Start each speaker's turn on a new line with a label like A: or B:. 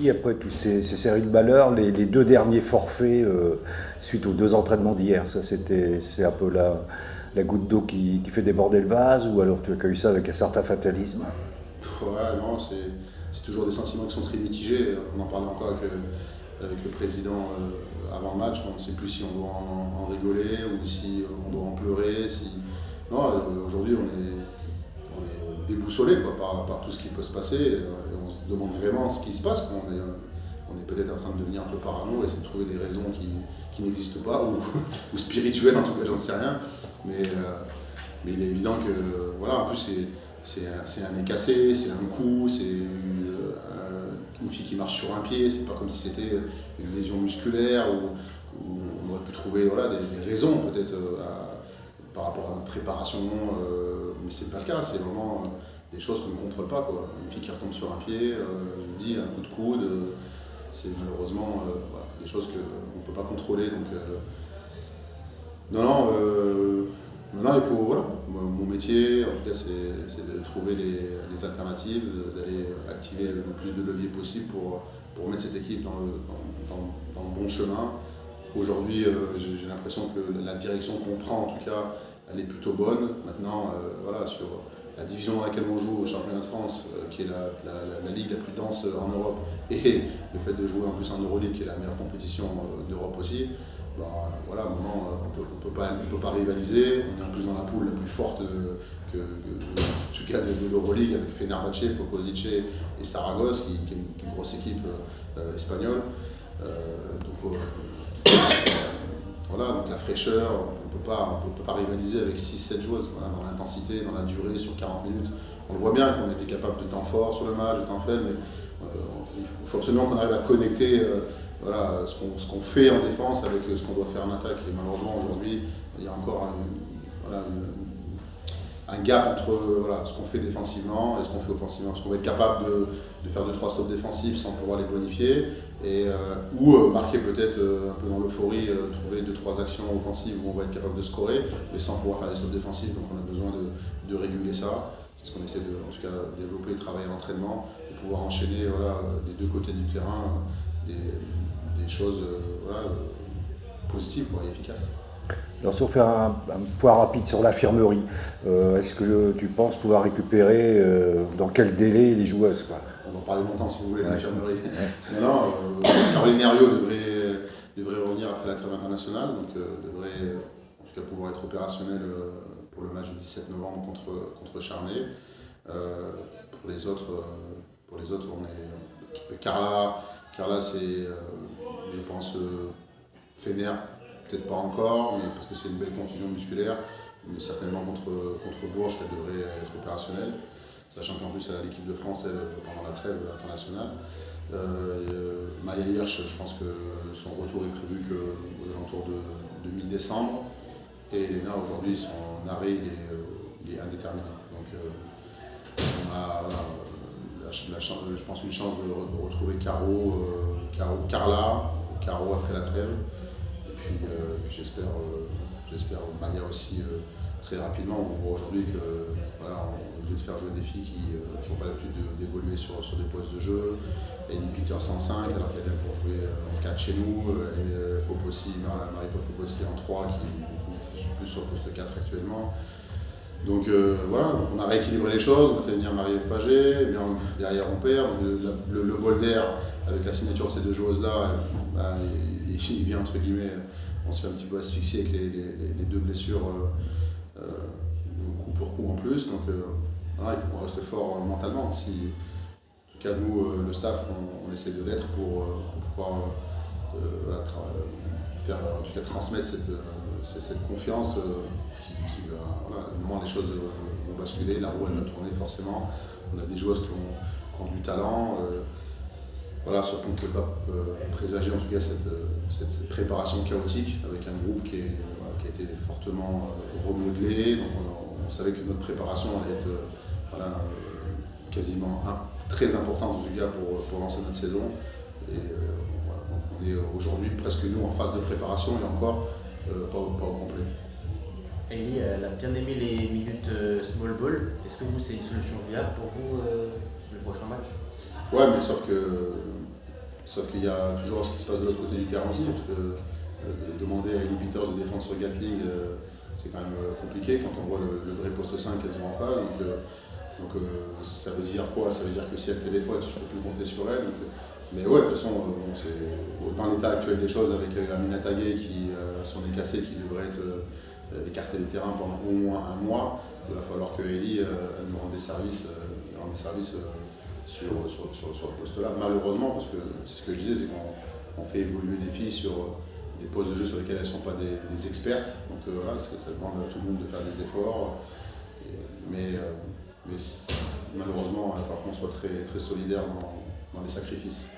A: réagi après toutes ces séries de malheurs, les deux derniers forfaits suite aux deux entraînements d'hier? C'est un peu la goutte d'eau qui fait déborder le vase, ou alors tu as accueilli ça avec un certain fatalisme?
B: Ouais, non, c'est toujours des sentiments qui sont très mitigés. On en parlait encore avec le président avant le match. On ne sait plus si on doit en rigoler ou si on doit en pleurer. Non, aujourd'hui, on est déboussolé quoi, par tout ce qui peut se passer. Et on se demande vraiment ce qui se passe. On est peut-être en train de devenir un peu parano et essayer de trouver des raisons qui n'existent pas, ou spirituelles en tout cas, j'en sais rien. Mais il est évident que, voilà, en plus, c'est un nez cassé, c'est un coup, c'est une fille qui marche sur un pied, c'est pas comme si c'était une lésion musculaire où on aurait pu trouver voilà, des raisons peut-être par rapport à notre préparation, mais c'est pas le cas, c'est vraiment des choses qu'on ne contrôle pas, quoi. Une fille qui retombe sur un pied, je vous dis, un coup de coude, c'est malheureusement voilà, des choses qu'on ne peut pas contrôler. Donc, non, il faut, voilà, mon métier, en tout cas, c'est de trouver les alternatives, d'aller activer le plus de leviers possible pour mettre cette équipe dans le bon chemin. Aujourd'hui, j'ai l'impression que la direction qu'on prend, en tout cas, elle est plutôt bonne. Maintenant, voilà, sur la division dans laquelle on joue au championnat de France, qui est la ligue la plus dense en Europe, et le fait de jouer en plus en Euroleague, qui est la meilleure compétition d'Europe aussi, bah, voilà, à un moment, on peut pas rivaliser. On est en plus dans la poule la plus forte en tout cas de l'Euroleague, avec Fenerbahçe, Popozice et Saragosse, qui est une grosse équipe espagnole. Voilà, donc la fraîcheur, on peut pas rivaliser avec 6-7 joueuses, voilà, dans l'intensité, dans la durée, sur 40 minutes. On le voit bien qu'on était capable de temps fort sur le match, de temps faible, mais il faut absolument qu'on arrive à connecter voilà, ce qu'on fait en défense avec ce qu'on doit faire en attaque. Et malheureusement, aujourd'hui, il y a encore un gap entre voilà, ce qu'on fait défensivement et ce qu'on fait offensivement. Parce qu'on va être capable de faire 2-3 stops défensifs sans pouvoir les bonifier, ou marquer peut-être un peu dans l'euphorie, trouver 2-3 actions offensives où on va être capable de scorer, mais sans pouvoir faire des stops défensifs. Donc on a besoin de réguler ça. C'est ce qu'on essaie en tout cas, développer et travailler en entraînement, de pouvoir enchaîner voilà, des deux côtés du terrain des choses voilà, positives et efficaces.
A: Alors si on fait un point rapide sur l'infirmerie, est-ce que tu penses pouvoir récupérer dans quel délai les joueuses, quoi?
B: On va en parler longtemps si vous voulez de l'infirmerie. Non, Caroline Herriot devrait revenir après la trêve internationale, donc devrait en tout cas pouvoir être opérationnelle pour le match du 17 novembre contre Charnay. Pour les autres, on est Carla, c'est, je pense, Fener, peut-être pas encore, mais parce que c'est une belle contusion musculaire, mais certainement contre Bourges qu'elle devrait être opérationnelle, sachant qu'en plus elle a l'équipe de France pendant la trêve internationale. Maya Hirsch, je pense que son retour est prévu aux alentours de mi-décembre, et Elena, aujourd'hui, son arrêt il est indéterminé. Donc on a je pense une chance de retrouver Carla après la trêve. Et puis j'espère Maya aussi très rapidement. On voit aujourd'hui que voilà, on est obligé de faire jouer des filles qui n'ont pas l'habitude d'évoluer sur des postes de jeu. Ellie Peters en 5 alors qu'elle vient pour jouer en 4 chez nous. Marie-Paul Fopossi en 3 qui joue plus sur le poste 4 actuellement. Donc voilà, donc on a rééquilibré les choses, on a fait venir Marie-Ève Paget, et bien derrière on perd. Le bol d'air, avec la signature de ces deux joueuses-là, il vient entre guillemets, on se fait un petit peu asphyxier avec les deux blessures coup pour coup en plus. Donc voilà, il faut qu'on reste fort mentalement. En tout cas nous, le staff, on essaie de l'être pour pouvoir faire, en tout cas transmettre cette confiance qui va, voilà, au moment les choses vont basculer, la roue elle va tourner forcément. On a des joueuses qui ont du talent, voilà, sauf qu'on ne peut pas présager en tout cas cette préparation chaotique avec un groupe qui a été fortement remodelé. Donc on savait que notre préparation allait être quasiment très importante en tout cas pour lancer notre saison. Et voilà, donc on est aujourd'hui presque nous en phase de préparation et encore pas au complet.
C: Ellie, elle a bien aimé les minutes small ball. Est-ce que c'est une solution viable pour vous le prochain match?
B: Ouais, mais sauf que Sauf qu'il y a toujours ce qui se passe de l'autre côté du terrain aussi, parce que demander à Ellie Peters de défendre sur Gatling, c'est quand même compliqué quand on voit le vrai poste 5 qu'elles ont en face. Donc ça veut dire quoi? Ça veut dire que si elle fait des fautes, je ne peux plus compter sur elle. Mais ouais, de toute façon, c'est dans l'état actuel des choses, avec Amina Tagué qui a son nez cassé, qui devrait être écartée des terrains pendant au moins un mois, il va falloir que Ellie nous rende des services, sur le poste-là. Malheureusement, parce que c'est ce que je disais, c'est qu'on fait évoluer des filles sur des postes de jeu sur lesquels elles ne sont pas des expertes. Donc voilà, ça demande à tout le monde de faire des efforts. Mais malheureusement, il va falloir qu'on soit très, très solidaire dans les sacrifices.